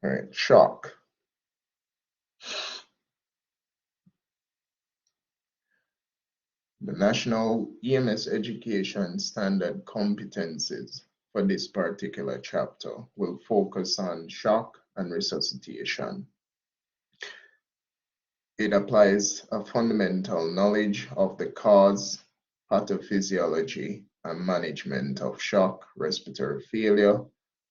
All right, shock. The National EMS Education Standard Competencies for this particular chapter will focus on shock and resuscitation. It applies a fundamental knowledge of the cause, pathophysiology, and management of shock, respiratory failure,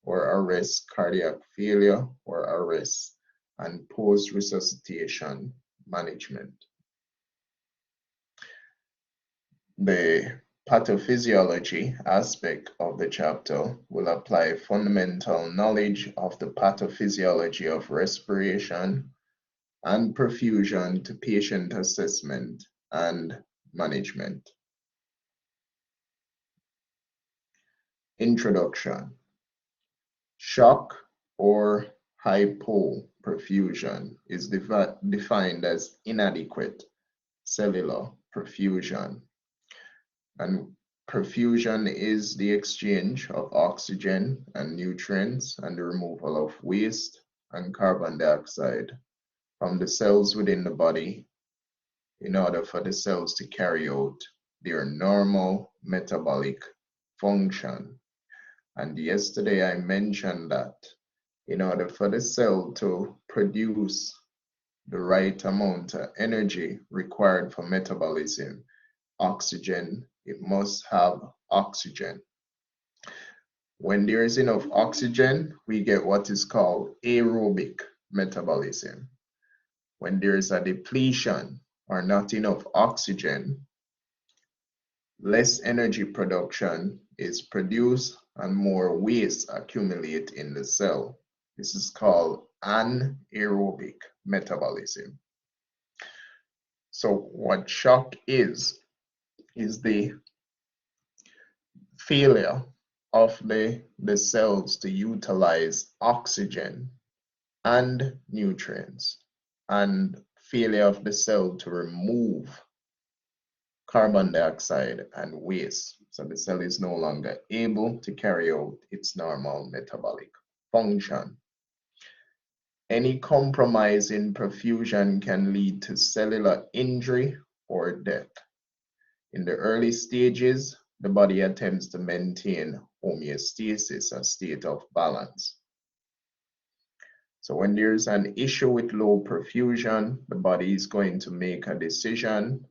or arrest, cardiac failure, or arrest, and post-resuscitation management. The pathophysiology aspect of the chapter will apply fundamental knowledge of the pathophysiology of respiration and perfusion to patient assessment and management. Introduction. Shock or hypoperfusion is defined as inadequate cellular perfusion. And perfusion is the exchange of oxygen and nutrients and the removal of waste and carbon dioxide from the cells within the body in order for the cells to carry out their normal metabolic function. And yesterday I mentioned that in order for the cell to produce the right amount of energy required for metabolism, oxygen, it must have oxygen. When there is enough oxygen, we get what is called aerobic metabolism. When there is a depletion or not enough oxygen, less energy production is produced and more waste accumulate in the cell. This is called anaerobic metabolism. So what shock is the failure of the cells to utilize oxygen and nutrients, and failure of the cell to remove carbon dioxide and waste. So the cell is no longer able to carry out its normal metabolic function. Any compromise in perfusion can lead to cellular injury or death. In the early stages, the body attempts to maintain homeostasis, a state of balance. So when there's an issue with low perfusion, the body is going to make a decision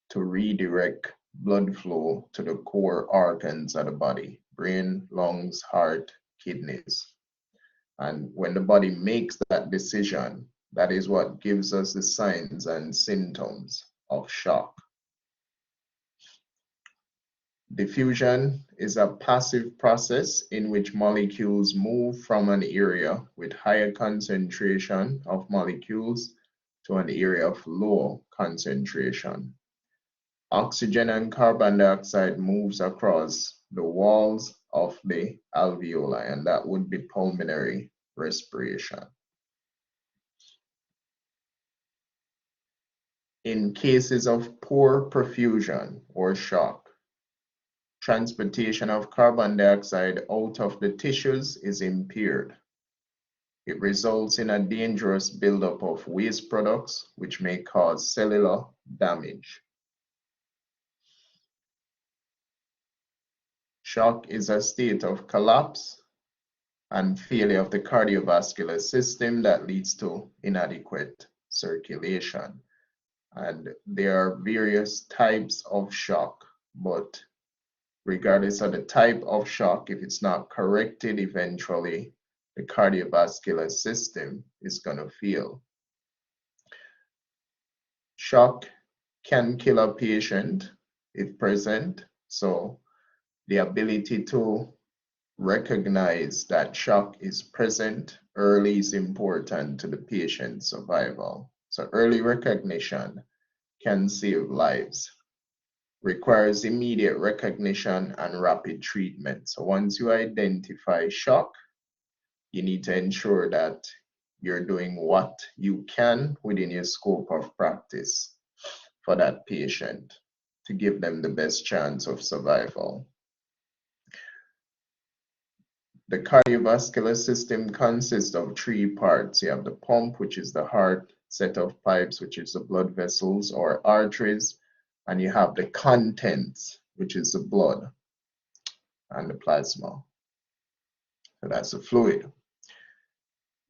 to redirect blood flow to the core organs of the body: brain, lungs, heart, kidneys. And when the body makes that decision, that is what gives us the signs and symptoms of shock. Diffusion is a passive process in which molecules move from an area with higher concentration of molecules to an area of low concentration. Oxygen and carbon dioxide moves across the walls of the alveoli, and that would be pulmonary respiration. In cases of poor perfusion or shock, transportation of carbon dioxide out of the tissues is impaired. It results in a dangerous buildup of waste products, which may cause cellular damage. Shock is a state of collapse and failure of the cardiovascular system that leads to inadequate circulation. And there are various types of shock, but regardless of the type of shock, if it's not corrected, eventually the cardiovascular system is going to fail. Shock can kill a patient if present, so the ability to recognize that shock is present early is important to the patient's survival. So early recognition can save lives. Requires immediate recognition and rapid treatment. So once you identify shock, you need to ensure that you're doing what you can within your scope of practice for that patient to give them the best chance of survival. The cardiovascular system consists of three parts. You have the pump, which is the heart, set of pipes, which is the blood vessels or arteries, and you have the contents, which is the blood and the plasma. So that's the fluid.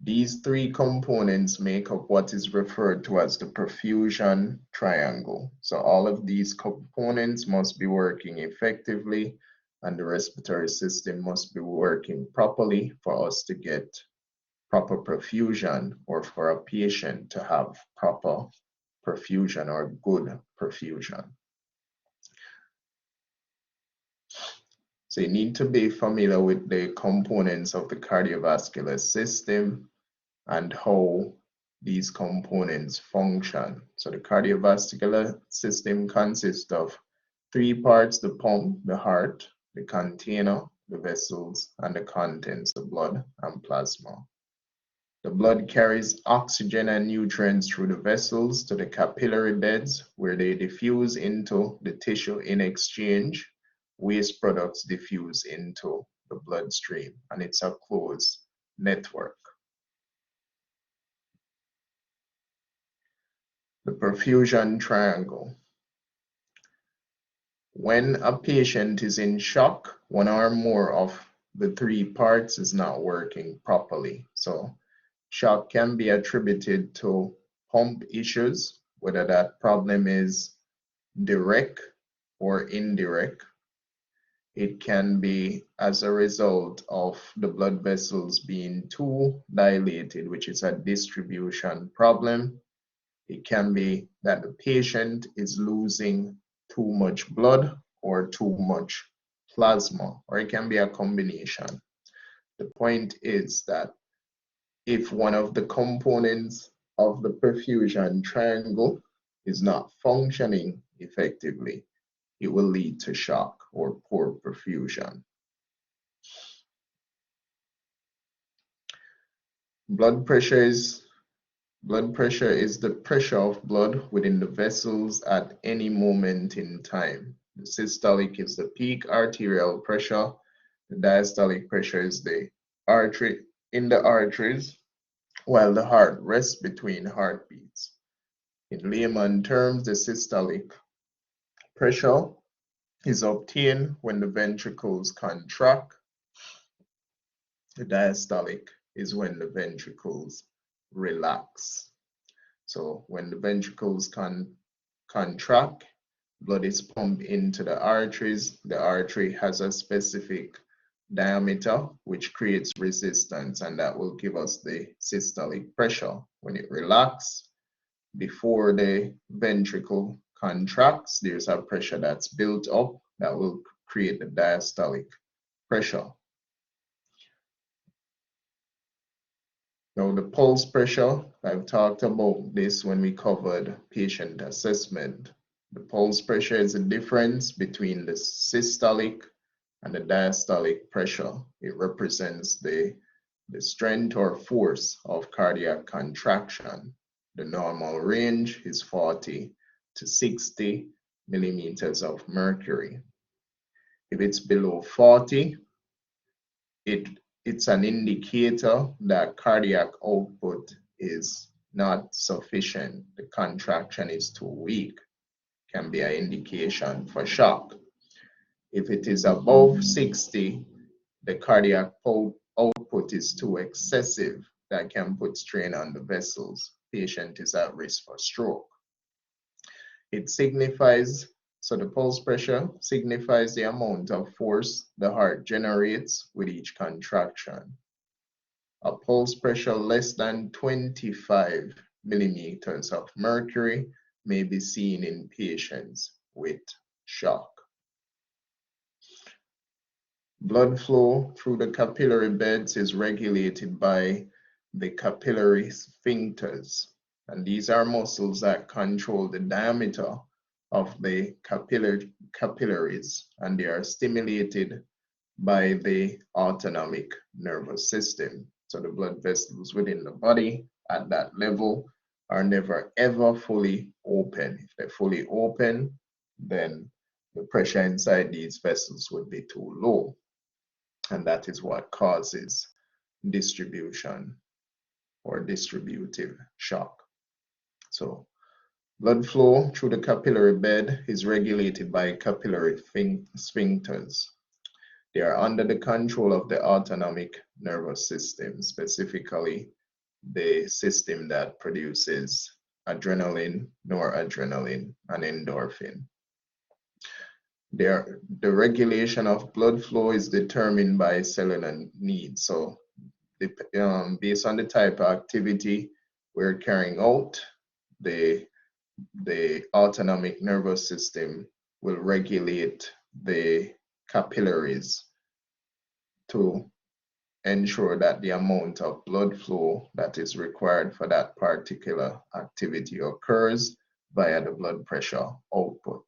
These three components make up what is referred to as the perfusion triangle. So all of these components must be working effectively, and the respiratory system must be working properly for us to get proper perfusion, or for a patient to have proper perfusion or good perfusion. So you need to be familiar with the components of the cardiovascular system and how these components function. So the cardiovascular system consists of three parts: the pump, the heart, the container, the vessels, and the contents, the blood and plasma. The blood carries oxygen and nutrients through the vessels to the capillary beds, where they diffuse into the tissue. In exchange, waste products diffuse into the bloodstream, and it's a closed network. The perfusion triangle. When a patient is in shock, one or more of the three parts is not working properly. So shock can be attributed to pump issues, whether that problem is direct or indirect. It can be as a result of the blood vessels being too dilated, which is a distribution problem. It can be that the patient is losing too much blood or too much plasma, or it can be a combination. The point is that if one of the components of the perfusion triangle is not functioning effectively, it will lead to shock or poor perfusion. Blood pressure is the pressure of blood within the vessels at any moment in time. The systolic is the peak arterial pressure. The diastolic pressure is the artery in the arteries, while the heart rests between heartbeats. In layman terms, the systolic pressure is obtained when the ventricles contract. The diastolic is when the ventricles relax. So when the ventricles contract, blood is pumped into the arteries. The artery has a specific diameter which creates resistance, and that will give us the systolic pressure. When it relaxes, before the ventricle contracts, there's a pressure that's built up that will create the diastolic pressure. Now the pulse pressure, I've talked about this when we covered patient assessment. The pulse pressure is the difference between the systolic and the diastolic pressure. It represents the strength or force of cardiac contraction. The normal range is 40 to 60 millimeters of mercury. If it's below 40, it's an indicator that cardiac output is not sufficient. The contraction is too weak. Can be an indication for shock. If it is above 60, the cardiac output is too excessive. That can put strain on the vessels. Patient is at risk for stroke. It signifies, so the pulse pressure signifies the amount of force the heart generates with each contraction. A pulse pressure less than 25 millimeters of mercury may be seen in patients with shock. Blood flow through the capillary beds is regulated by the capillary sphincters, and these are muscles that control the diameter of the capillaries, and they are stimulated by the autonomic nervous system. So the blood vessels within the body at that level are never ever fully open. If they're fully open, then the pressure inside these vessels would be too low. and that is what causes distribution or distributive shock. So blood flow through the capillary bed is regulated by capillary sphincters. They are under the control of the autonomic nervous system, specifically the system that produces adrenaline, noradrenaline, and endorphin. The regulation of blood flow is determined by cellular needs. So based on the type of activity we're carrying out, the autonomic nervous system will regulate the capillaries to ensure that the amount of blood flow that is required for that particular activity occurs via the blood pressure output.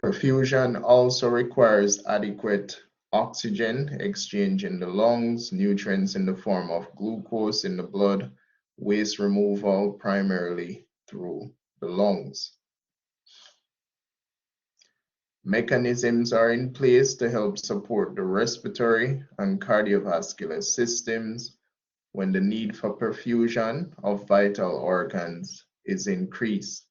Perfusion also requires adequate oxygen exchange in the lungs, nutrients in the form of glucose in the blood, waste removal primarily through the lungs. Mechanisms are in place to help support the respiratory and cardiovascular systems when the need for perfusion of vital organs is increased.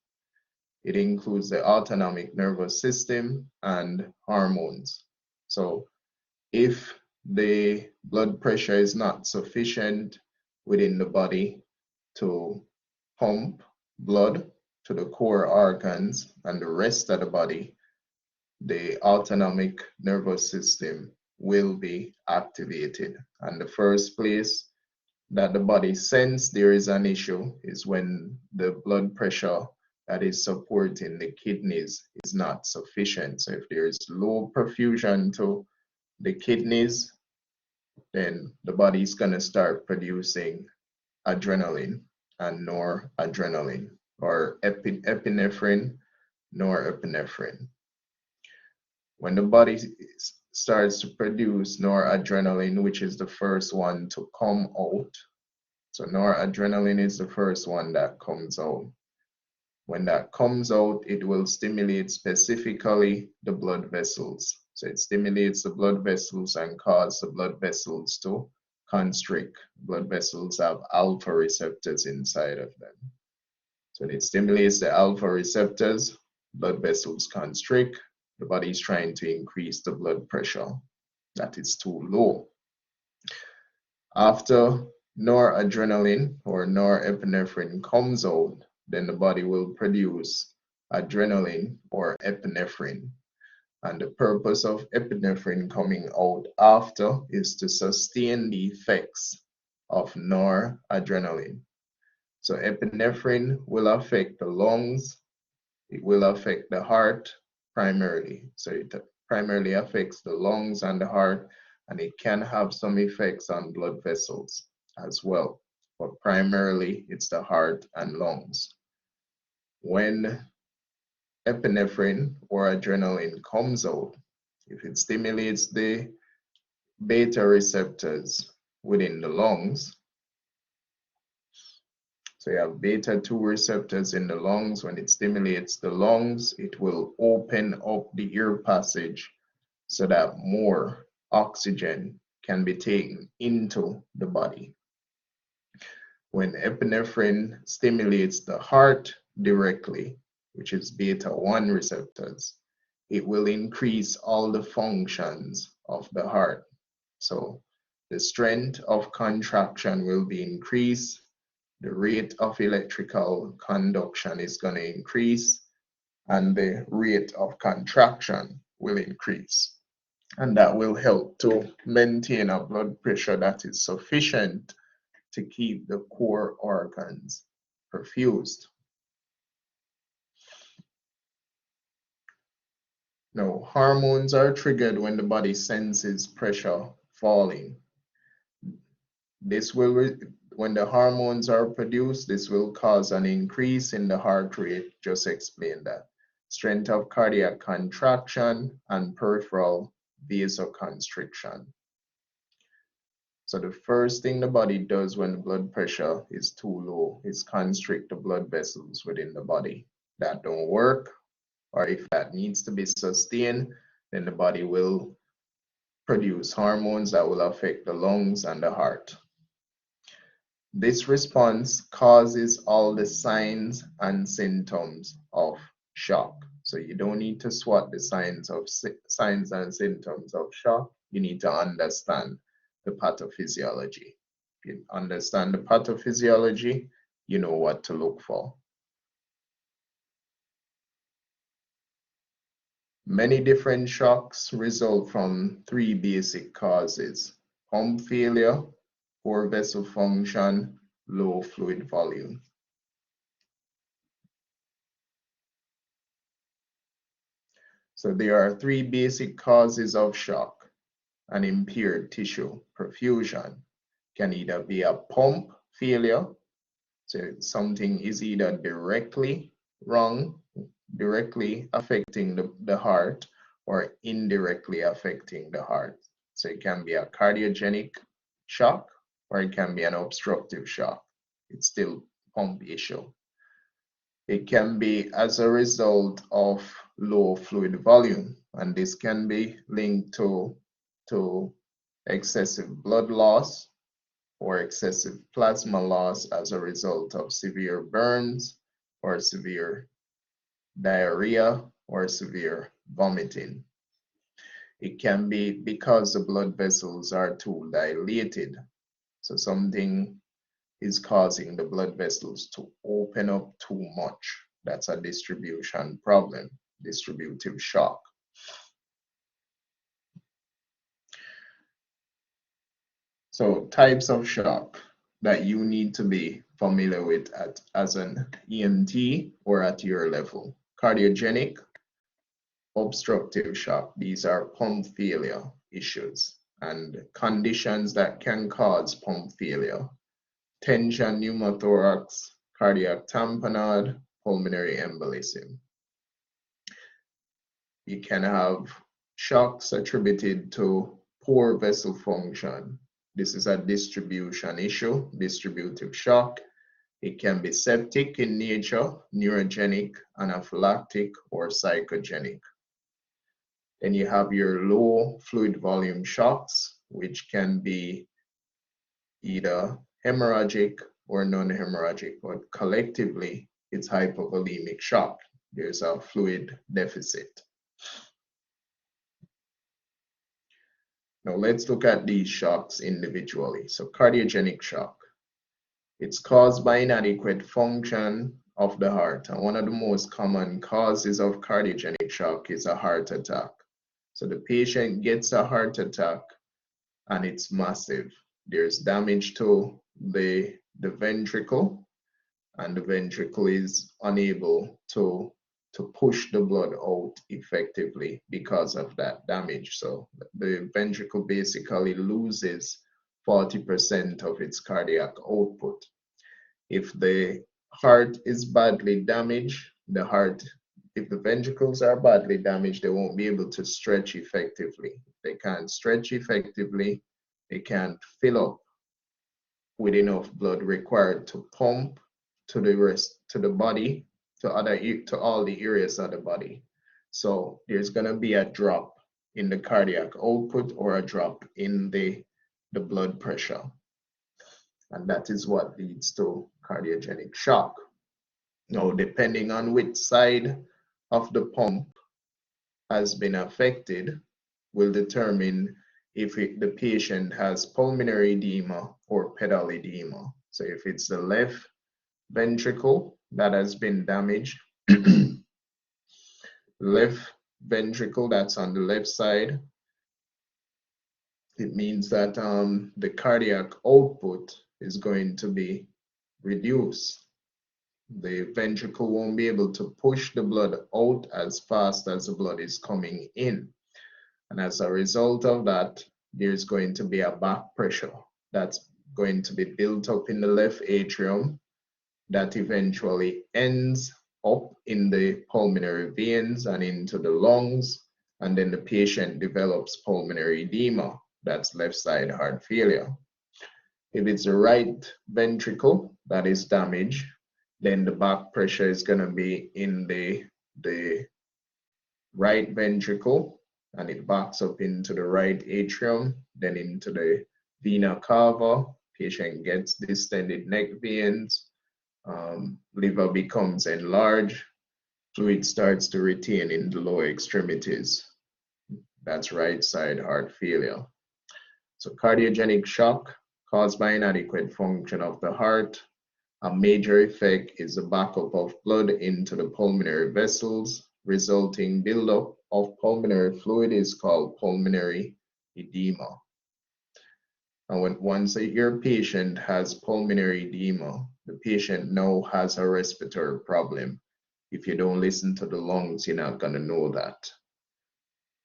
It includes the autonomic nervous system and hormones. So if the blood pressure is not sufficient within the body to pump blood to the core organs and the rest of the body, the autonomic nervous system will be activated. And the first place that the body senses there is an issue is when the blood pressure that is supporting the kidneys is not sufficient. So if there is low perfusion to the kidneys, then the body is going to start producing adrenaline and noradrenaline, or epinephrine, norepinephrine. When the body starts to produce noradrenaline, which is the first one to come out, so noradrenaline is the first one that comes out. When that comes out, it will stimulate specifically the blood vessels. So it stimulates the blood vessels and causes the blood vessels to constrict. Blood vessels have alpha receptors inside of them. So it stimulates the alpha receptors, blood vessels constrict, the body is trying to increase the blood pressure that is too low. After noradrenaline or norepinephrine comes out, then the body will produce adrenaline or epinephrine. And the purpose of epinephrine coming out after is to sustain the effects of noradrenaline. So epinephrine will affect the lungs, it will affect the heart primarily. So it primarily affects the lungs and the heart, and it can have some effects on blood vessels as well. But primarily it's the heart and lungs. When epinephrine or adrenaline comes out, if it stimulates the beta receptors within the lungs, so you have beta 2 receptors in the lungs. When it stimulates the lungs, it will open up the air passage so that more oxygen can be taken into the body. When epinephrine stimulates the heart directly, which is beta 1 receptors, it will increase all the functions of the heart. So the strength of contraction will be increased, the rate of electrical conduction is going to increase, and the rate of contraction will increase. And that will help to maintain a blood pressure that is sufficient to keep the core organs perfused. Now, hormones are triggered when the body senses pressure falling. This will, when the hormones are produced, this will cause an increase in the heart rate, just explained that. Strength of cardiac contraction and peripheral vasoconstriction. So the first thing the body does when the blood pressure is too low is constrict the blood vessels within the body. that don't work, or if that needs to be sustained, then the body will produce hormones that will affect the lungs and the heart. This response causes all the signs and symptoms of shock. So you don't need to SWOT the signs and symptoms of shock. You need to understand the pathophysiology. If you understand the pathophysiology, you know what to look for. Many different shocks result from three basic causes: pump failure, poor vessel function, low fluid volume. So there are three basic causes of shock. An impaired tissue perfusion can either be a pump failure, so something is either directly wrong, directly affecting the heart, or indirectly affecting the heart. So it can be a cardiogenic shock, or it can be an obstructive shock. It's still pump issue. It can be as a result of low fluid volume, and this can be linked to excessive blood loss or excessive plasma loss as a result of severe burns or severe diarrhea or severe vomiting. It can be because the blood vessels are too dilated. So something is causing the blood vessels to open up too much. That's a distribution problem, distributive shock. So types of shock that you need to be familiar with as an EMT or at your level. Cardiogenic, obstructive shock. These are pump failure issues and conditions that can cause pump failure. Tension pneumothorax, cardiac tamponade, pulmonary embolism. You can have shocks attributed to poor vessel function. This is a distribution issue, distributive shock. It can be septic in nature, neurogenic, anaphylactic, or psychogenic. Then you have your low fluid volume shocks, which can be either hemorrhagic or non-hemorrhagic, but collectively it's hypovolemic shock. There's a fluid deficit. Now let's look at these shocks individually. So cardiogenic shock. It's caused by inadequate function of the heart. And one of the most common causes of cardiogenic shock is a heart attack. So the patient gets a heart attack and it's massive. There's damage to the ventricle, and the ventricle is unable to push the blood out effectively because of that damage. So the ventricle basically loses 40% of its cardiac output. If the heart is badly damaged, if the ventricles are badly damaged, they won't be able to stretch effectively. If they can't stretch effectively, they can't fill up with enough blood required to pump to the body, to all the areas of the body. So there's going to be a drop in the cardiac output or a drop in the blood pressure. And that is what leads to cardiogenic shock. Now, depending on which side of the pump has been affected will determine if the patient has pulmonary edema or pedal edema. So if it's the left ventricle that has been damaged, left ventricle that's on the left side, it means that the cardiac output is going to be reduced. The ventricle won't be able to push the blood out as fast as the blood is coming in. And as a result of that, there's going to be a back pressure that's going to be built up in the left atrium that eventually ends up in the pulmonary veins and into the lungs. And then the patient develops pulmonary edema. That's left side heart failure. If it's the right ventricle that is damaged, Then the back pressure is going to be in the right ventricle, and it backs up into the right atrium, then into the vena cava. Patient gets distended neck veins, liver becomes enlarged, fluid starts to retain in the lower extremities. That's right side heart failure. So cardiogenic shock caused by inadequate function of the heart. A major effect is the backup of blood into the pulmonary vessels. Resulting buildup of pulmonary fluid is called pulmonary edema. And once your patient has pulmonary edema, the patient now has a respiratory problem. If you don't listen to the lungs, you're not going to know that.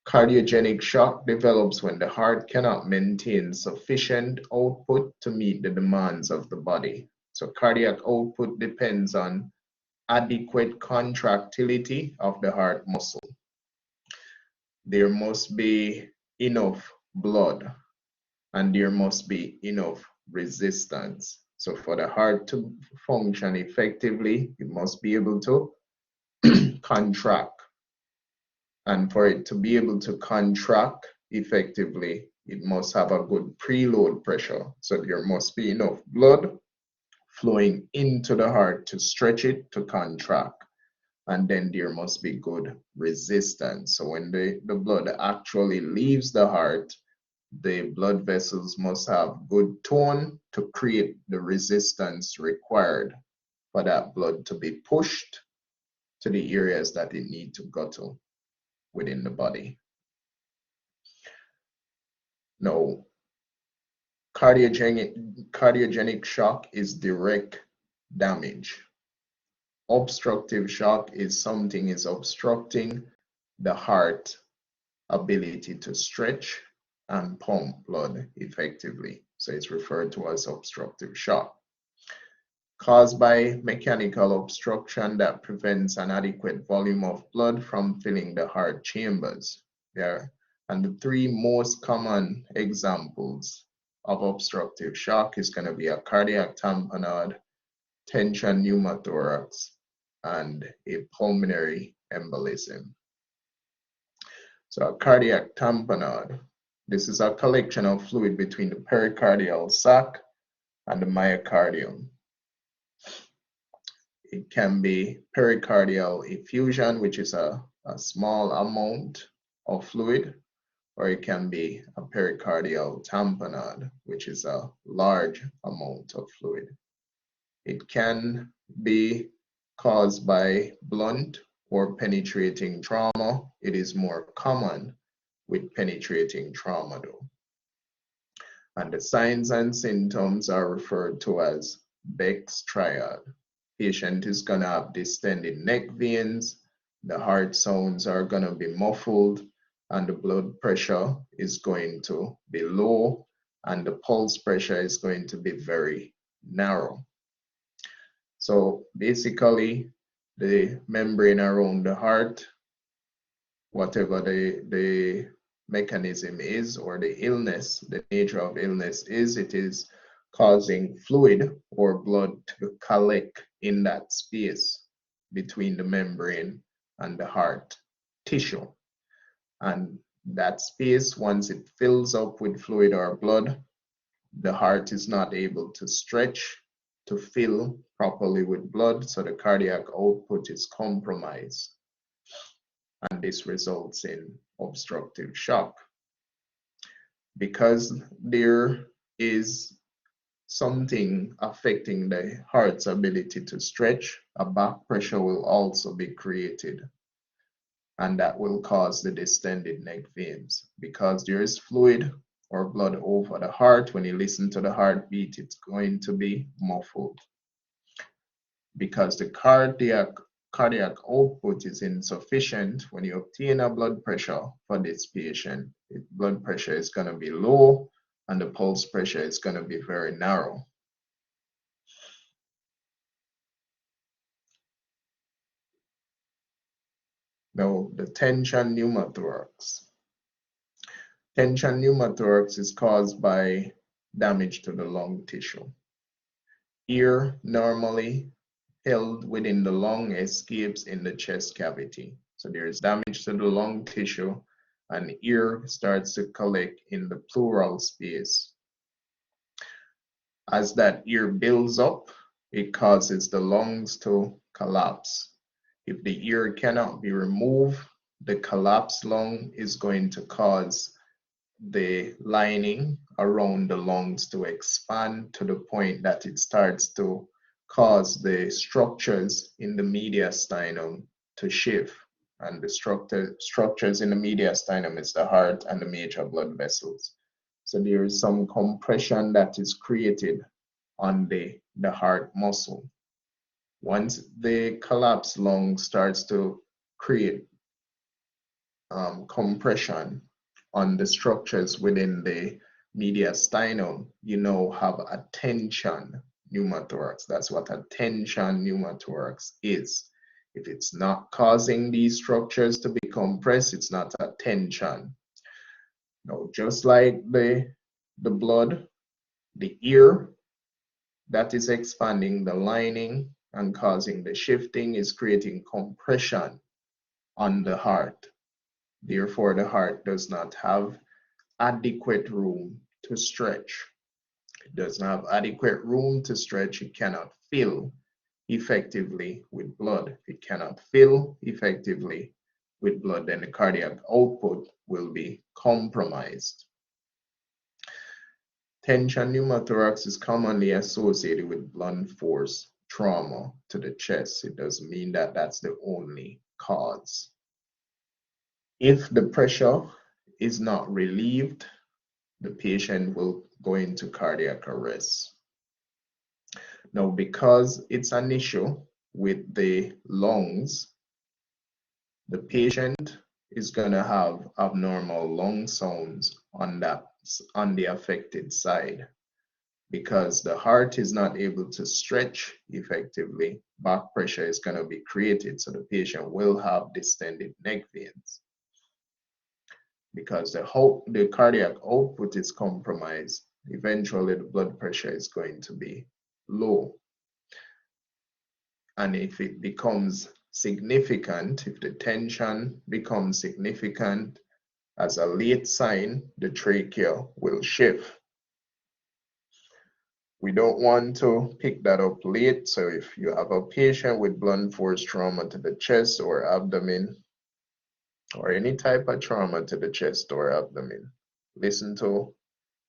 Cardiogenic shock develops when the heart cannot maintain sufficient output to meet the demands of the body. So cardiac output depends on adequate contractility of the heart muscle. There must be enough blood and there must be enough resistance. So for the heart to function effectively, it must be able to contract. And for it to be able to contract effectively, it must have a good preload pressure. So there must be enough blood flowing into the heart to stretch it to contract. And then there must be good resistance. So when the blood actually leaves the heart, the blood vessels must have good tone to create the resistance required for that blood to be pushed to the areas that it needs to go to within the body. Now, cardiogenic shock is direct damage. Obstructive shock is something is obstructing the heart ability to stretch and pump blood effectively. So it's referred to as obstructive shock. Caused by mechanical obstruction that prevents an adequate volume of blood from filling the heart chambers. And the three most common examples of obstructive shock is going to be a cardiac tamponade, tension pneumothorax, and a pulmonary embolism. So a cardiac tamponade, this is a collection of fluid between the pericardial sac and the myocardium. It can be pericardial effusion, which is a small amount of fluid, or it can be a pericardial tamponade, which is a large amount of fluid. It can be caused by blunt or penetrating trauma. It is more common with penetrating trauma though. And the signs and symptoms are referred to as Beck's triad. Patient is going to have distended neck veins, the heart sounds are going to be muffled, and the blood pressure is going to be low, and the pulse pressure is going to be very narrow. So basically, the membrane around the heart, whatever the mechanism is or the illness, the nature of illness is, it is causing fluid or blood to collect in that space between the membrane and the heart tissue. And that space, once it fills up with fluid or blood, the heart is not able to stretch to fill properly with blood, so the cardiac output is compromised. And this results in obstructive shock. Because there is something affecting the heart's ability to stretch, a back pressure will also be created. And that will cause the distended neck veins. Because there is fluid or blood over the heart, when you listen to the heartbeat, it's going to be muffled. Because the cardiac output is insufficient, when you obtain a blood pressure for this patient, the blood pressure is going to be low and the pulse pressure is going to be very narrow. Now, the tension pneumothorax. Tension pneumothorax is caused by damage to the lung tissue. Here, normally, held within the lung escapes in the chest cavity. So there is damage to the lung tissue, and air starts to collect in the pleural space. As that air builds up, it causes the lungs to collapse. If the air cannot be removed, the collapsed lung is going to cause the lining around the lungs to expand to the point that it starts to cause the structures in the mediastinum to shift. And the structures in the mediastinum is the heart and the major blood vessels. So there is some compression that is created on the heart muscle. Once the collapsed lung starts to create compression on the structures within the mediastinum, you now have a tension pneumothorax. That's what a tension pneumothorax is. If it's not causing these structures to be compressed, it's not a tension. Now, just like the blood, the air that is expanding the lining and causing the shifting is creating compression on the heart. Therefore, the heart does not have adequate room to stretch. It does not have adequate room to stretch. It cannot fill effectively with blood. If it cannot fill effectively with blood, then the cardiac output will be compromised. Tension pneumothorax is commonly associated with blunt force trauma to the chest. It doesn't mean that that's the only cause. If the pressure is not relieved, the patient will go into cardiac arrest. Now, because it's an issue with the lungs, the patient is going to have abnormal lung sounds on the affected side. Because the heart is not able to stretch effectively, back pressure is going to be created, so the patient will have distended neck veins. Because the cardiac output is compromised, eventually the blood pressure is going to be low. And if it becomes significant, if the tension becomes significant, as a late sign, the trachea will shift. We don't want to pick that up late, so if you have a patient with blunt force trauma to the chest or abdomen, or any type of trauma to the chest or abdomen, listen to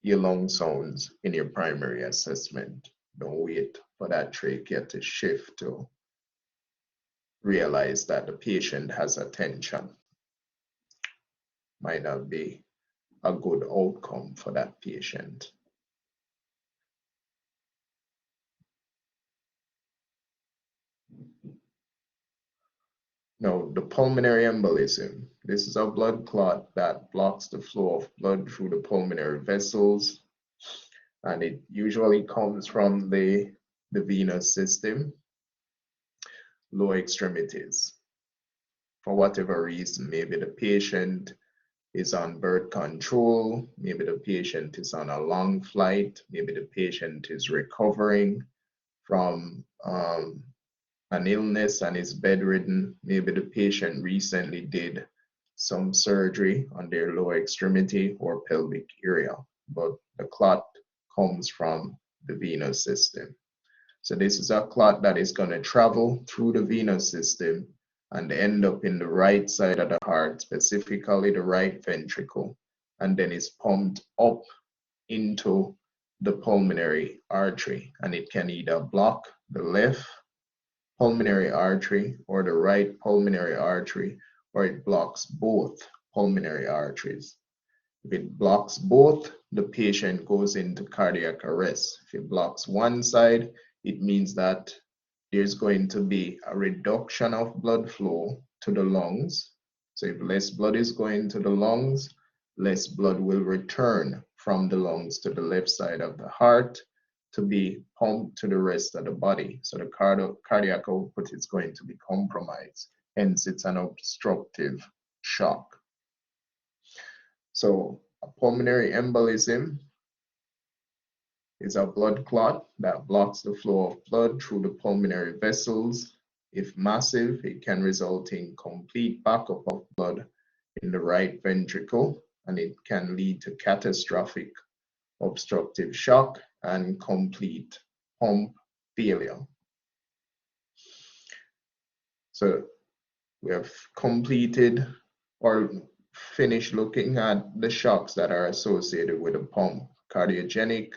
your lung sounds in your primary assessment. Don't wait for that trachea to shift to realize that the patient has a tension. Might not be a good outcome for that patient. Now, the pulmonary embolism. This is a blood clot that blocks the flow of blood through the pulmonary vessels, and it usually comes from the venous system, lower extremities. For whatever reason, maybe the patient is on birth control, maybe the patient is on a long flight, maybe the patient is recovering from an illness and is bedridden, maybe the patient recently did some surgery on their lower extremity or pelvic area, but the clot comes from the venous system. So this is a clot that is going to travel through the venous system and end up in the right side of the heart, specifically the right ventricle, and then is pumped up into the pulmonary artery, and it can either block the left pulmonary artery or the right pulmonary artery, or it blocks both pulmonary arteries. If it blocks both, the patient goes into cardiac arrest. If it blocks one side, it means that there's going to be a reduction of blood flow to the lungs. So if less blood is going to the lungs, less blood will return from the lungs to the left side of the heart to be pumped to the rest of the body. So the cardiac output is going to be compromised. Hence, it's an obstructive shock. So a pulmonary embolism is a blood clot that blocks the flow of blood through the pulmonary vessels. If massive, it can result in complete backup of blood in the right ventricle, and it can lead to catastrophic obstructive shock and complete pump failure. So we have completed or finished looking at the shocks that are associated with a pump: cardiogenic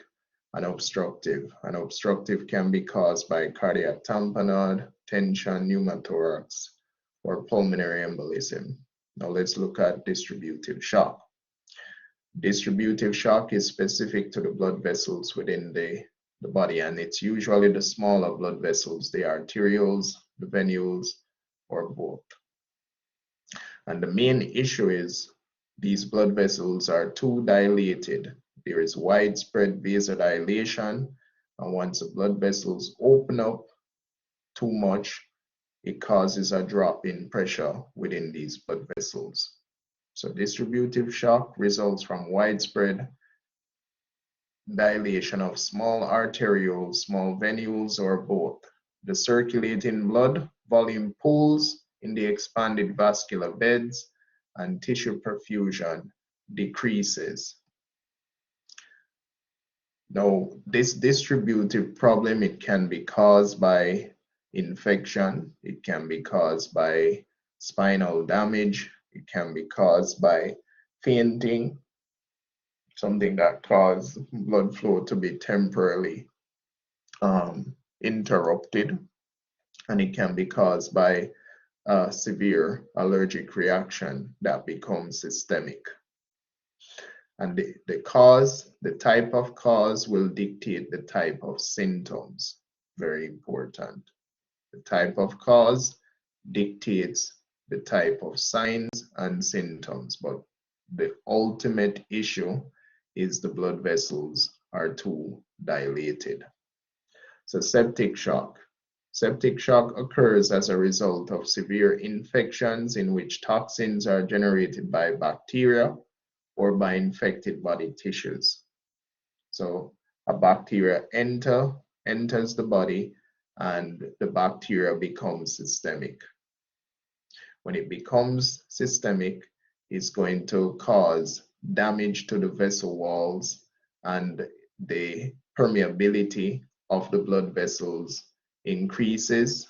and obstructive. And obstructive can be caused by cardiac tamponade, tension, pneumothorax, or pulmonary embolism. Now let's look at distributive shock. Distributive shock is specific to the blood vessels within the body, and it's usually the smaller blood vessels, the arterioles, the venules, or both. And the main issue is these blood vessels are too dilated. There is widespread vasodilation, and once the blood vessels open up too much, it causes a drop in pressure within these blood vessels. So distributive shock results from widespread dilation of small arterioles, small venules, or both. The circulating blood volume pools in the expanded vascular beds, and tissue perfusion decreases. Now, this distributive problem, it can be caused by infection, it can be caused by spinal damage, it can be caused by fainting, something that causes blood flow to be temporarily interrupted, and it can be caused by a severe allergic reaction that becomes systemic. And the cause, the type of cause will dictate the type of symptoms. Very important. The type of cause dictates the type of signs and symptoms, but the ultimate issue is the blood vessels are too dilated. So septic shock. Septic shock occurs as a result of severe infections in which toxins are generated by bacteria or by infected body tissues. So a bacteria enters the body, and the bacteria becomes systemic. When it becomes systemic, it's going to cause damage to the vessel walls, and the permeability of the blood vessels increases,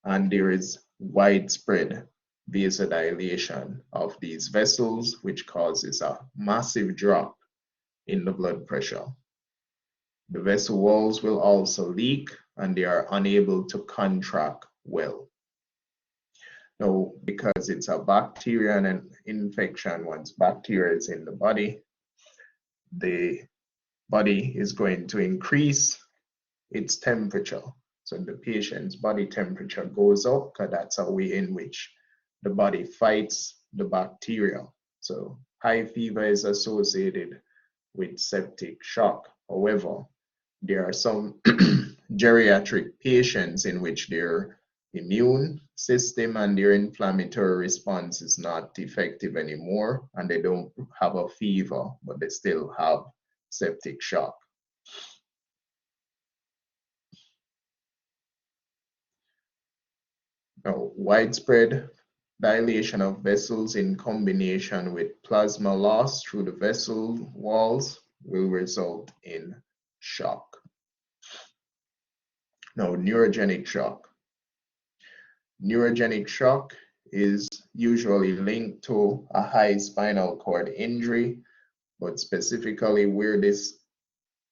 and there is widespread vasodilation of these vessels, which causes a massive drop in the blood pressure. The vessel walls will also leak, and they are unable to contract well. Now, because it's a bacteria and an infection, once bacteria is in the body is going to increase its temperature. So the patient's body temperature goes up, because that's a way in which the body fights the bacteria. So high fever is associated with septic shock. However, there are some geriatric patients in which their immune system and their inflammatory response is not effective anymore, and they don't have a fever, but they still have septic shock. Now, widespread dilation of vessels in combination with plasma loss through the vessel walls will result in shock. Now, neurogenic shock. Neurogenic shock is usually linked to a high spinal cord injury, but specifically where this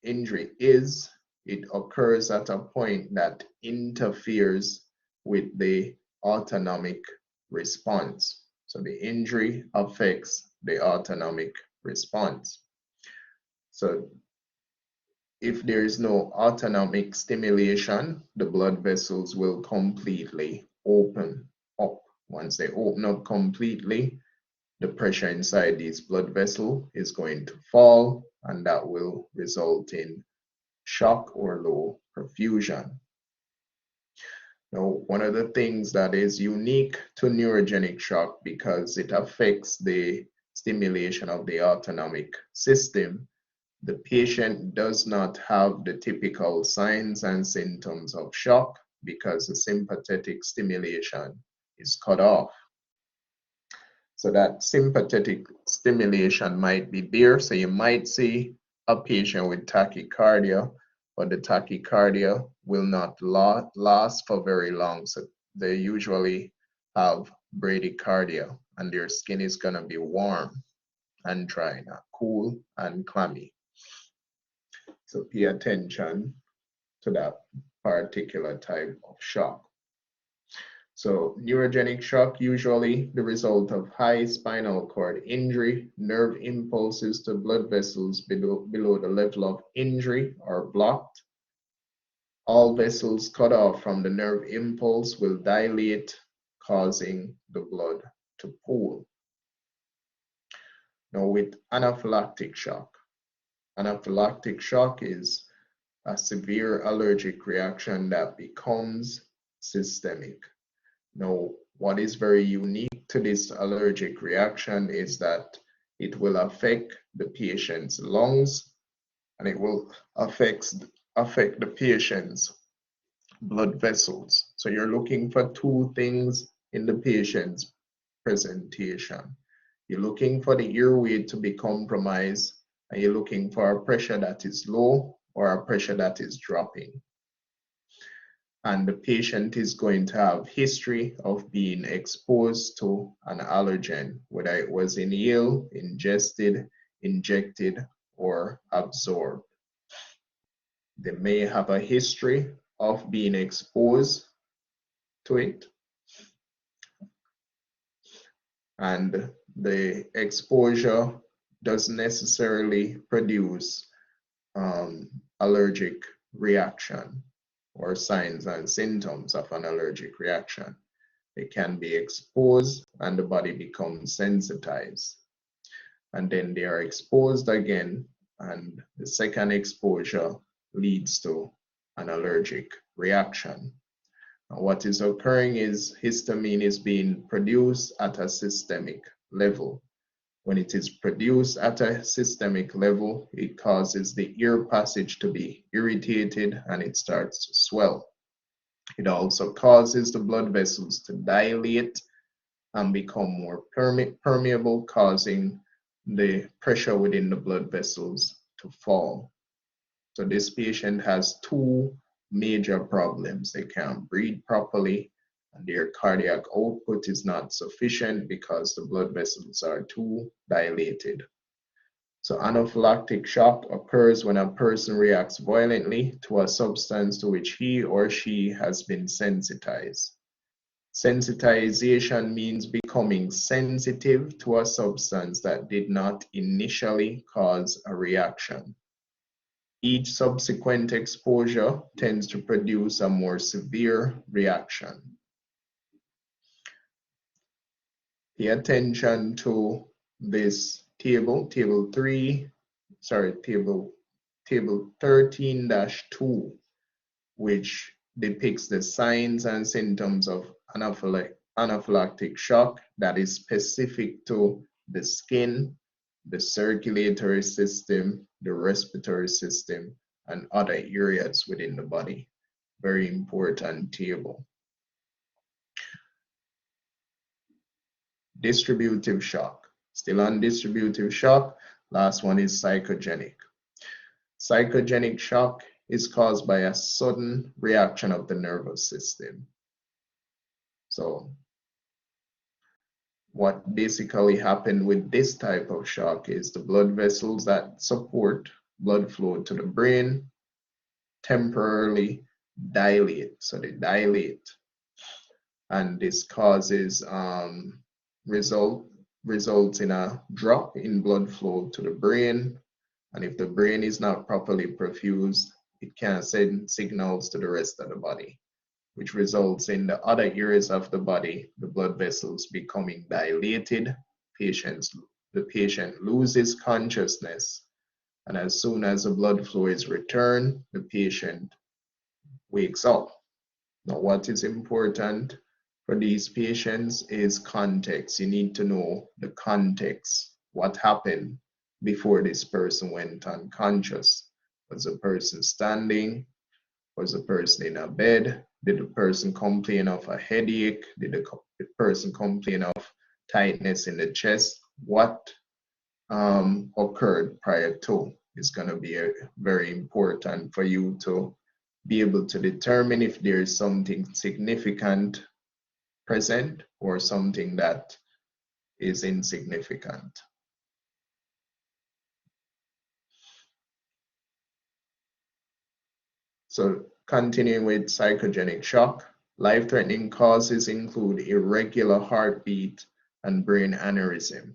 injury is, it occurs at a point that interferes with the autonomic response. So the injury affects the autonomic response. So if there is no autonomic stimulation, the blood vessels will completely open up. Once they open up completely, the pressure inside these blood vessels is going to fall, and that will result in shock or low perfusion. Now, one of the things that is unique to neurogenic shock, because it affects the stimulation of the autonomic system, the patient does not have the typical signs and symptoms of shock because the sympathetic stimulation is cut off. So that sympathetic stimulation might be there. So you might see a patient with tachycardia, but the tachycardia will not last for very long. So they usually have bradycardia and their skin is going to be warm and dry, not cool and clammy. So pay attention to that particular type of shock. So neurogenic shock, usually the result of high spinal cord injury, nerve impulses to blood vessels below the level of injury are blocked. All vessels cut off from the nerve impulse will dilate, causing the blood to pool. Now with anaphylactic shock. Anaphylactic shock is a severe allergic reaction that becomes systemic. Now, what is very unique to this allergic reaction is that it will affect the patient's lungs and it will affect the patient's blood vessels. So you're looking for two things in the patient's presentation. You're looking for the airway to be compromised, and you're looking for a pressure that is low or a pressure that is dropping. And the patient is going to have history of being exposed to an allergen, whether it was inhaled, ingested, injected, or absorbed. They may have a history of being exposed to it, and the exposure doesn't necessarily produce allergic reaction or signs and symptoms of an allergic reaction. It can be exposed and the body becomes sensitized. And then they are exposed again, and the second exposure leads to an allergic reaction. Now, what is occurring is histamine is being produced at a systemic level. When it is produced at a systemic level, it causes the air passage to be irritated and it starts to swell. It also causes the blood vessels to dilate and become more permeable, causing the pressure within the blood vessels to fall. So this patient has two major problems. They can't breathe properly, and their cardiac output is not sufficient because the blood vessels are too dilated. So anaphylactic shock occurs when a person reacts violently to a substance to which he or she has been sensitized. Sensitization means becoming sensitive to a substance that did not initially cause a reaction. Each subsequent exposure tends to produce a more severe reaction. Pay attention to this table 13-2, which depicts the signs and symptoms of anaphylactic shock that is specific to the skin, the circulatory system, the respiratory system, and other areas within the body. Very important table. Distributive shock. Still on distributive shock, last one is psychogenic. Psychogenic shock is caused by a sudden reaction of the nervous system. So what basically happened with this type of shock is the blood vessels that support blood flow to the brain temporarily dilate. So they dilate, and this causes results in a drop in blood flow to the brain, and if the brain is not properly perfused, it can send signals to the rest of the body, which results in the other areas of the body, the blood vessels becoming dilated. The patient loses consciousness, and as soon as the blood flow is returned, the patient wakes up. Now, what is important for these patients is context. You need to know the context, what happened before this person went unconscious. Was the person standing? Was the person in a bed? Did the person complain of a headache? Did the person complain of tightness in the chest? What occurred prior to is going to be very important for you to be able to determine if there is something significant present or something that is insignificant. So continuing with psychogenic shock, life-threatening causes include irregular heartbeat and brain aneurysm.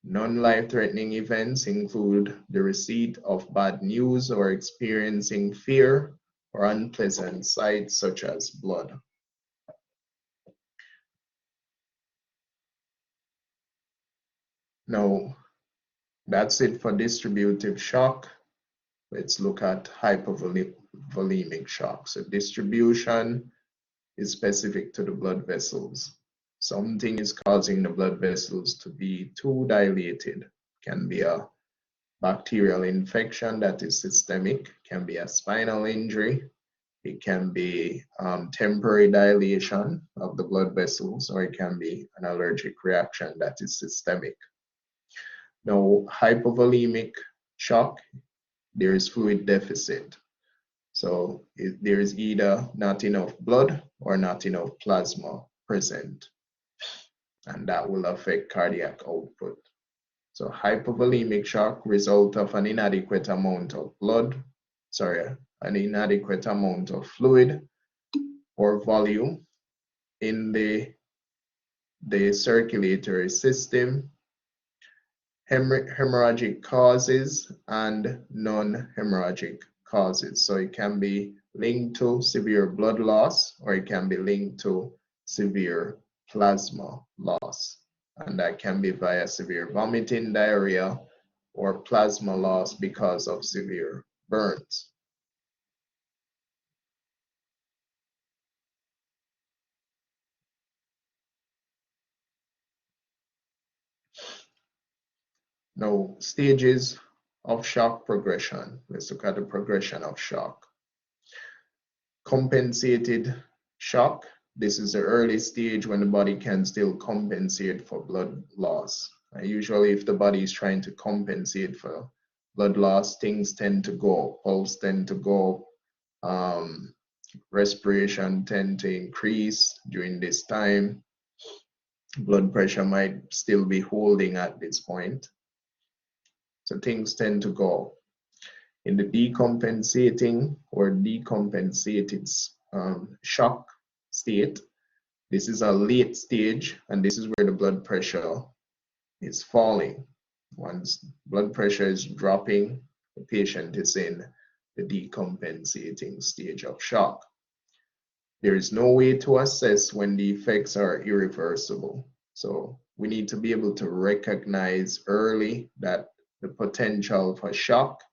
Non-life-threatening events include the receipt of bad news or experiencing fear or unpleasant sights such as blood. Now, that's it for distributive shock. Let's look at hypovolemic shock. So distribution is specific to the blood vessels. Something is causing the blood vessels to be too dilated. Can be a bacterial infection that is systemic, can be a spinal injury, it can be temporary dilation of the blood vessels, or it can be an allergic reaction that is systemic. Now, hypovolemic shock, there is fluid deficit. So there is either not enough blood or not enough plasma present, and that will affect cardiac output. So hypovolemic shock result of an inadequate amount of an inadequate amount of fluid or volume in the circulatory system, hemorrhagic causes and non-hemorrhagic causes. So it can be linked to severe blood loss or it can be linked to severe plasma loss. And that can be via severe vomiting, diarrhea, or plasma loss because of severe burns. Now, stages of shock progression. Let's look at the progression of shock. Compensated shock. This is the early stage when the body can still compensate for blood loss. Usually if the body is trying to compensate for blood loss, things tend to go, pulse tend to go, respiration tend to increase during this time. Blood pressure might still be holding at this point. So things tend to go. In the decompensating or decompensated shock state, this is a late stage, and this is where the blood pressure is falling. Once blood pressure is dropping, the patient is in the decompensating stage of shock. There is no way to assess when the effects are irreversible. So we need to be able to recognize early that the potential for shock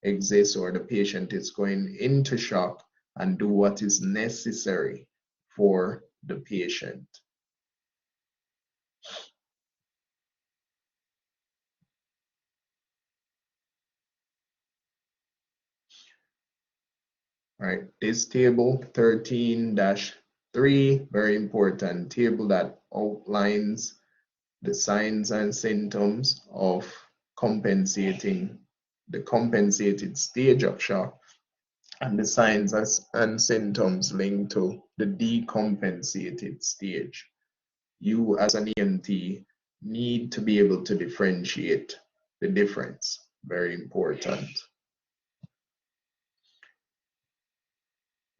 exists or the patient is going into shock and do what is necessary for the patient. All right, this table 13-3, very important table that outlines the signs and symptoms of the compensated stage of shock and the signs and symptoms linked to the decompensated stage. You as an EMT need to be able to differentiate the difference. Very important.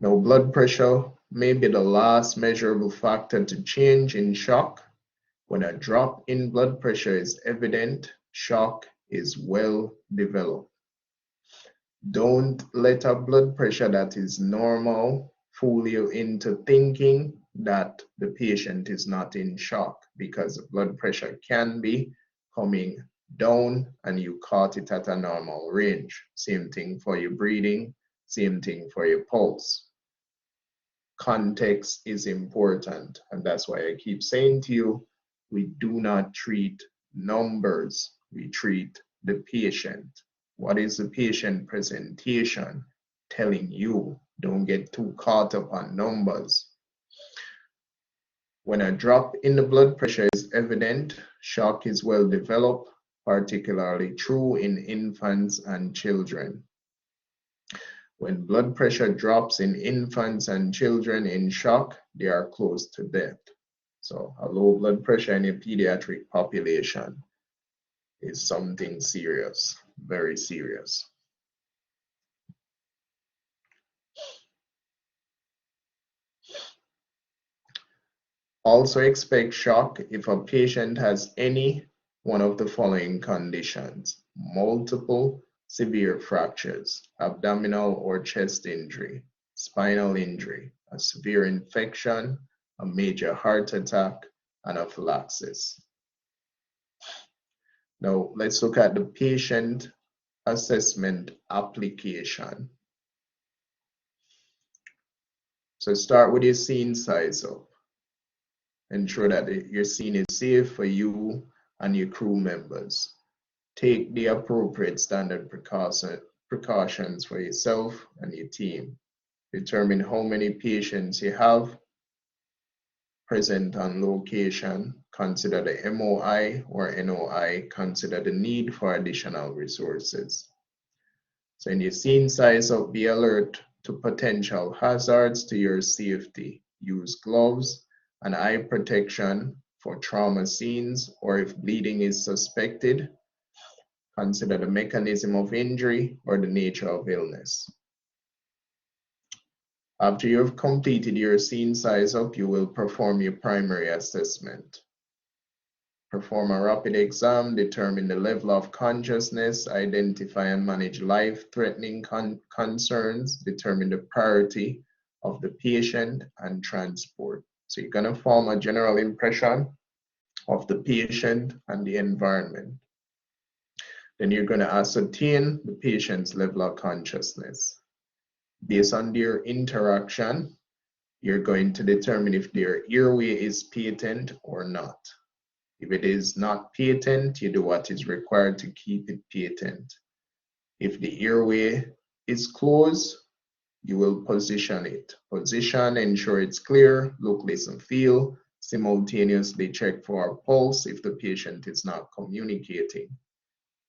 Now, blood pressure may be the last measurable factor to change in shock. When a drop in blood pressure is evident, shock is well developed. Don't let a blood pressure that is normal fool you into thinking that the patient is not in shock, because the blood pressure can be coming down and you caught it at a normal range. Same thing for your breathing, same thing for your pulse. Context is important, and that's why I keep saying to you, we do not treat numbers, we treat the patient. What is the patient presentation telling you? Don't get too caught up on numbers. When a drop in the blood pressure is evident, shock is well developed, particularly true in infants and children. When blood pressure drops in infants and children in shock, they are close to death. So a low blood pressure in a pediatric population is something serious, very serious. Also expect shock if a patient has any one of the following conditions: multiple severe fractures, abdominal or chest injury, spinal injury, a severe infection, a major heart attack, anaphylaxis. Now let's look at the patient assessment application. So start with your scene size up. Ensure that your scene is safe for you and your crew members. Take the appropriate standard precautions for yourself and your team. Determine how many patients you have present on location. Consider the MOI or NOI. Consider the need for additional resources. So in your scene size up, be alert to potential hazards to your safety. Use gloves and eye protection for trauma scenes, or if bleeding is suspected, consider the mechanism of injury or the nature of illness. After you have completed your scene size up, you will perform your primary assessment. Perform a rapid exam, determine the level of consciousness, identify and manage life-threatening concerns, determine the priority of the patient, and transport. So you're going to form a general impression of the patient and the environment. Then you're going to ascertain the patient's level of consciousness. Based on their interaction, you're going to determine if their airway is patent or not. If it is not patent, you do what is required to keep it patent. If the airway is closed, you will position it. Position, ensure it's clear, look, listen, feel. Simultaneously check for a pulse if the patient is not communicating.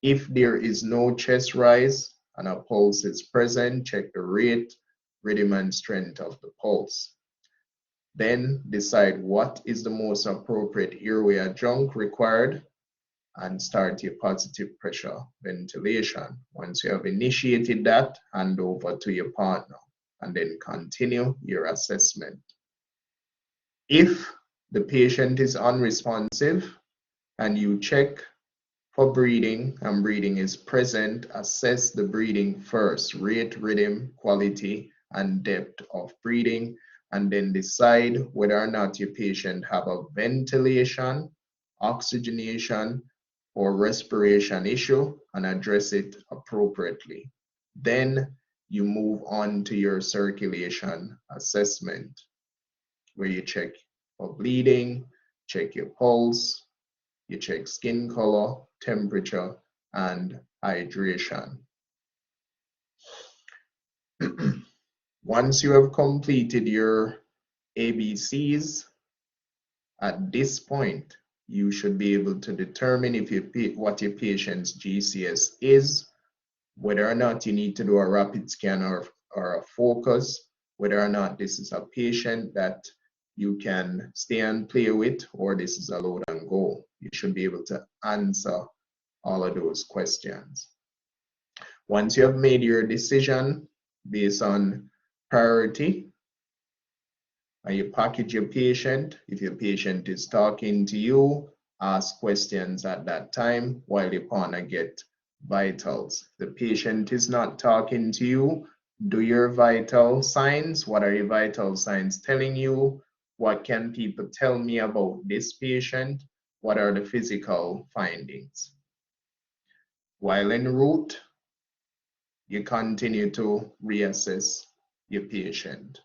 If there is no chest rise and a pulse is present, check the rate, rhythm, and strength of the pulse. Then decide what is the most appropriate airway adjunct required and start your positive pressure ventilation. Once you have initiated that, hand over to your partner and then continue your assessment. If the patient is unresponsive and you check for breathing and breathing is present, assess the breathing first, rate, rhythm, quality, and depth of breathing, and then decide whether or not your patient have a ventilation, oxygenation, or respiration issue and address it appropriately. Then you move on to your circulation assessment, where you check for bleeding, check your pulse, you check skin color, temperature, and hydration. Once you have completed your ABCs, at this point, you should be able to determine if what your patient's GCS is, whether or not you need to do a rapid scan or a focus, whether or not this is a patient that you can stay and play with, or this is a load and go. You should be able to answer all of those questions. Once you have made your decision based on priority, and you package your patient, if your patient is talking to you, ask questions at that time while your partner get vitals. If the patient is not talking to you, do your vital signs. What are your vital signs telling you? What can people tell me about this patient? What are the physical findings? While en route, you continue to reassess your patient.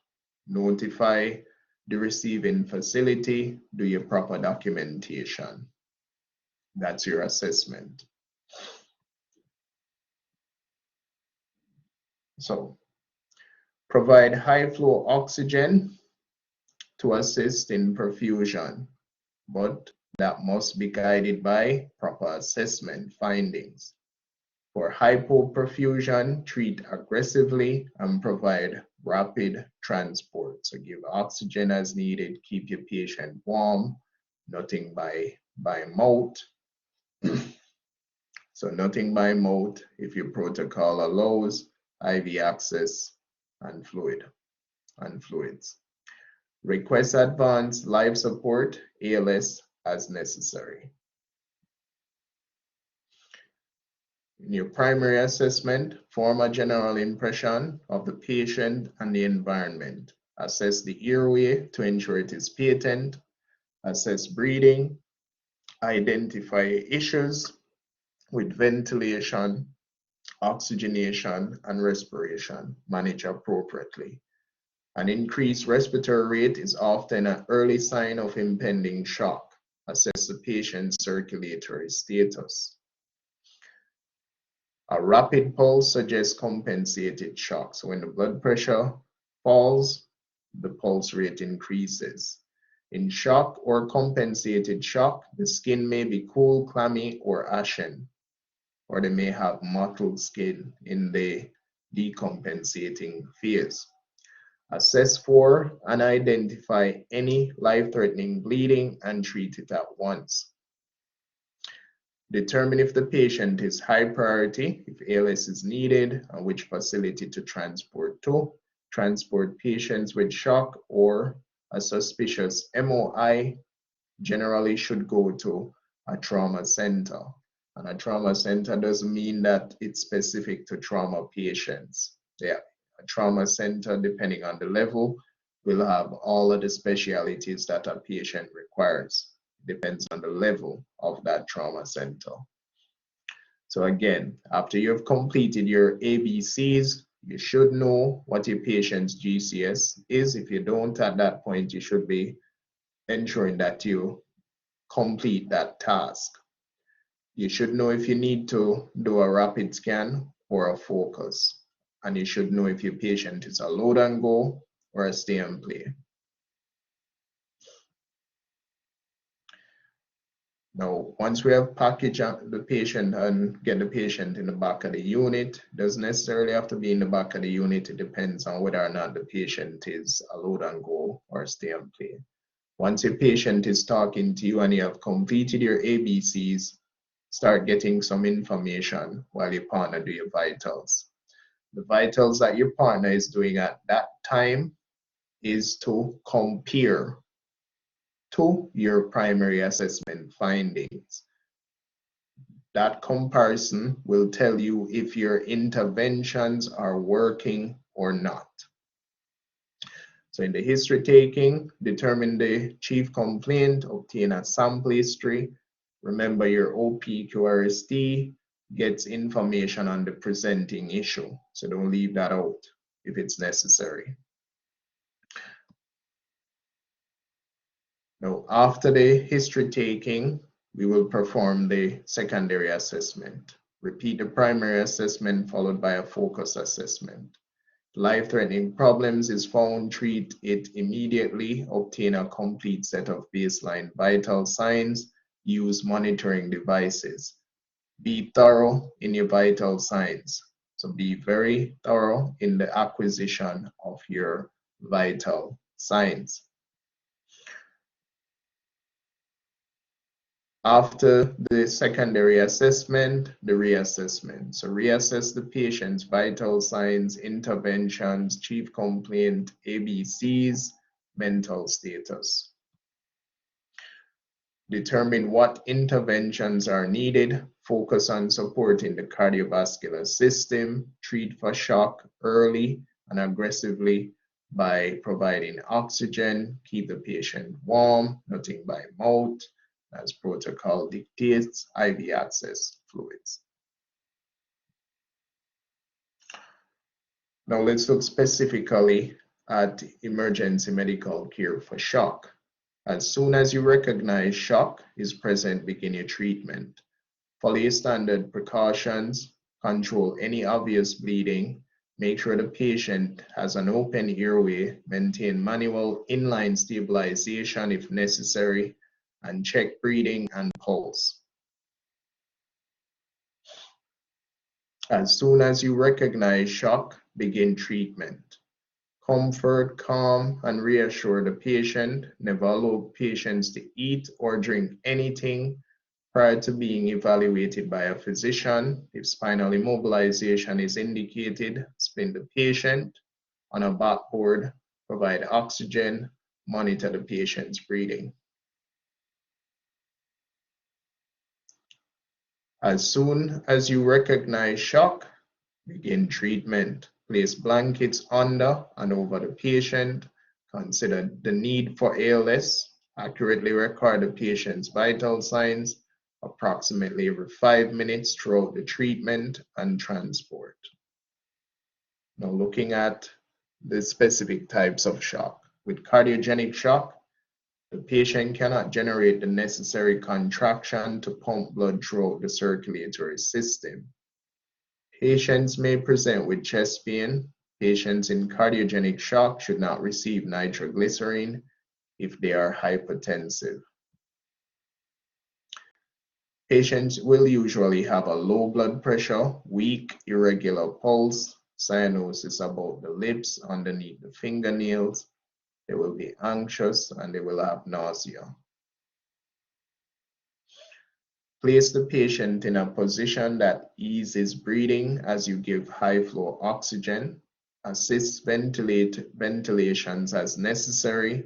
Notify the receiving facility, do your proper documentation. That's your assessment. So, provide high flow oxygen to assist in perfusion, but that must be guided by proper assessment findings. For hypoperfusion, treat aggressively and provide rapid transport. So give oxygen as needed, keep your patient warm, nothing by mouth. So nothing by mouth if your protocol allows IV access and fluids. Request advanced life support, ALS, as necessary. In your primary assessment, form a general impression of the patient and the environment. Assess the airway to ensure it is patent. Assess breathing. Identify issues with ventilation, oxygenation, and respiration. Manage appropriately. An increased respiratory rate is often an early sign of impending shock. Assess the patient's circulatory status. A rapid pulse suggests compensated shock. So when the blood pressure falls, the pulse rate increases. In shock or compensated shock, the skin may be cool, clammy, or ashen, or they may have mottled skin in the decompensating phase. Assess for and identify any life-threatening bleeding and treat it at once. Determine if the patient is high priority, if ALS is needed, and which facility to transport to. Transport patients with shock or a suspicious MOI generally should go to a trauma center. And a trauma center doesn't mean that it's specific to trauma patients. Yeah, a trauma center, depending on the level, will have all of the specialties that a patient requires. Depends on the level of that trauma center. So again, after you've completed your ABCs, you should know what your patient's GCS is. If you don't at that point, you should be ensuring that you complete that task. You should know if you need to do a rapid scan or a focus. And you should know if your patient is a load and go or a stay and play. Now, once we have packaged the patient and get the patient in the back of the unit, doesn't necessarily have to be in the back of the unit. It depends on whether or not the patient is a load and go or stay and play. Once your patient is talking to you and you have completed your ABCs, start getting some information while your partner do your vitals. The vitals that your partner is doing at that time is to compare to your primary assessment findings. That comparison will tell you if your interventions are working or not. So in the history taking, determine the chief complaint, obtain a sample history. Remember your OPQRST gets information on the presenting issue. So don't leave that out if it's necessary. Now, after the history taking, we will perform the secondary assessment. Repeat the primary assessment followed by a focus assessment. Life-threatening problems is found, treat it immediately, obtain a complete set of baseline vital signs, use monitoring devices. Be thorough in your vital signs. So be very thorough in the acquisition of your vital signs. After the secondary assessment, the reassessment. So reassess the patient's vital signs, interventions, chief complaint, ABCs, mental status. Determine what interventions are needed. Focus on supporting the cardiovascular system. Treat for shock early and aggressively by providing oxygen. Keep the patient warm, nothing by mouth. As protocol dictates, IV access fluids. Now let's look specifically at emergency medical care for shock. As soon as you recognize shock is present, begin your treatment. Follow your standard precautions, control any obvious bleeding, Make sure the patient has an open airway, maintain manual inline stabilization if necessary, and check breathing and pulse. As soon as you recognize shock, begin treatment. Comfort, calm, and reassure the patient. Never allow patients to eat or drink anything prior to being evaluated by a physician. If spinal immobilization is indicated, spin the patient on a backboard, provide oxygen, monitor the patient's breathing. As soon as you recognize shock, begin treatment. Place blankets under and over the patient. Consider the need for ALS. Accurately record the patient's vital signs approximately every 5 minutes throughout the treatment and transport. Now looking at the specific types of shock. With cardiogenic shock, the patient cannot generate the necessary contraction to pump blood throughout the circulatory system. Patients may present with chest pain. Patients in cardiogenic shock should not receive nitroglycerin if they are hypotensive. Patients will usually have a low blood pressure, weak, irregular pulse, cyanosis about the lips, underneath the fingernails. They will be anxious and they will have nausea. Place the patient in a position that eases breathing as you give high flow oxygen. Assist ventilations as necessary.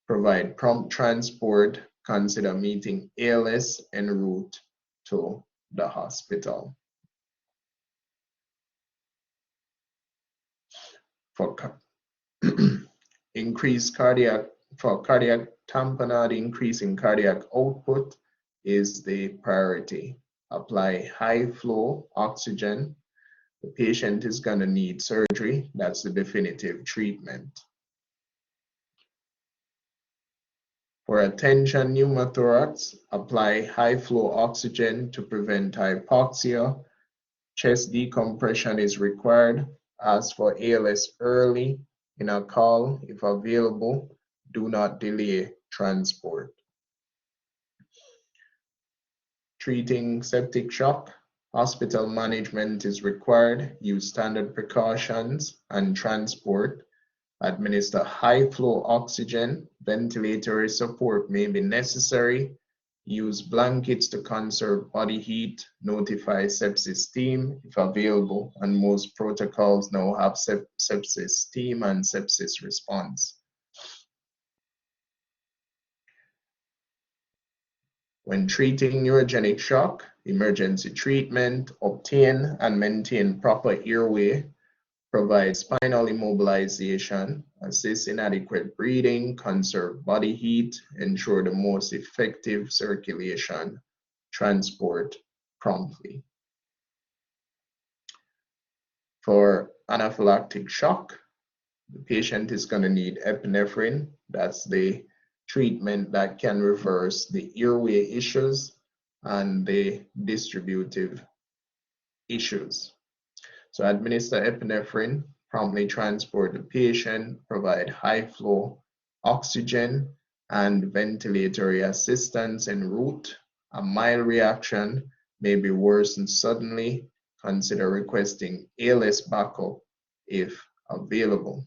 Provide prompt transport. Consider meeting ALS en route to the hospital. For cardiac tamponade, increasing cardiac output is the priority. Apply high flow oxygen. The patient is going to need surgery. That's the definitive treatment. For attention pneumothorax, apply high flow oxygen to prevent hypoxia. Chest decompression is required. Ask for ALS early in a call if available. Do not delay transport. Treating septic shock, hospital management is required. Use standard precautions and transport. Administer high flow oxygen. Ventilatory support may be necessary. Use blankets to conserve body heat. Notify sepsis team if available, and most protocols now have sepsis team and sepsis response. When treating neurogenic shock, emergency treatment, obtain and maintain proper airway, provide spinal immobilization, assist in adequate breathing, conserve body heat, ensure the most effective circulation, transport promptly. For anaphylactic shock, the patient is going to need epinephrine. That's the treatment that can reverse the airway issues and the distributive issues. So administer epinephrine, promptly transport the patient, provide high flow oxygen and ventilatory assistance en route. A mild reaction may be worsened suddenly. Consider requesting ALS backup if available.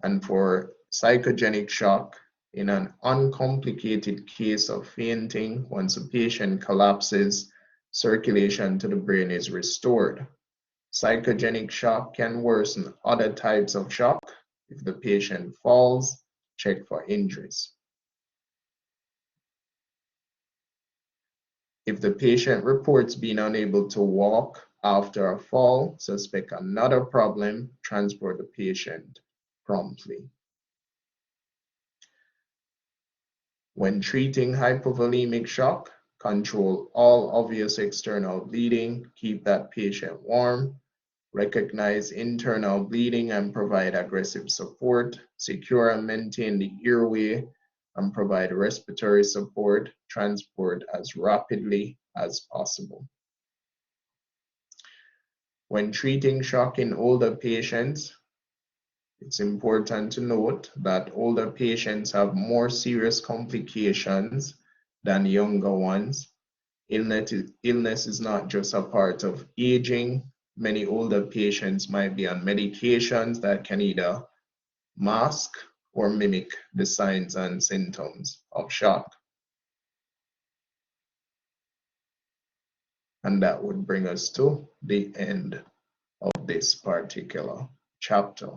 And for psychogenic shock, in an uncomplicated case of fainting, once a patient collapses, circulation to the brain is restored. Psychogenic shock can worsen other types of shock. If the patient falls, check for injuries. If the patient reports being unable to walk after a fall, suspect another problem, transport the patient promptly. When treating hypovolemic shock, control all obvious external bleeding, keep that patient warm, recognize internal bleeding and provide aggressive support, secure and maintain the airway and provide respiratory support, transport as rapidly as possible. When treating shock in older patients, it's important to note that older patients have more serious complications than younger ones. Illness is not just a part of aging. Many older patients might be on medications that can either mask or mimic the signs and symptoms of shock. And that would bring us to the end of this particular chapter.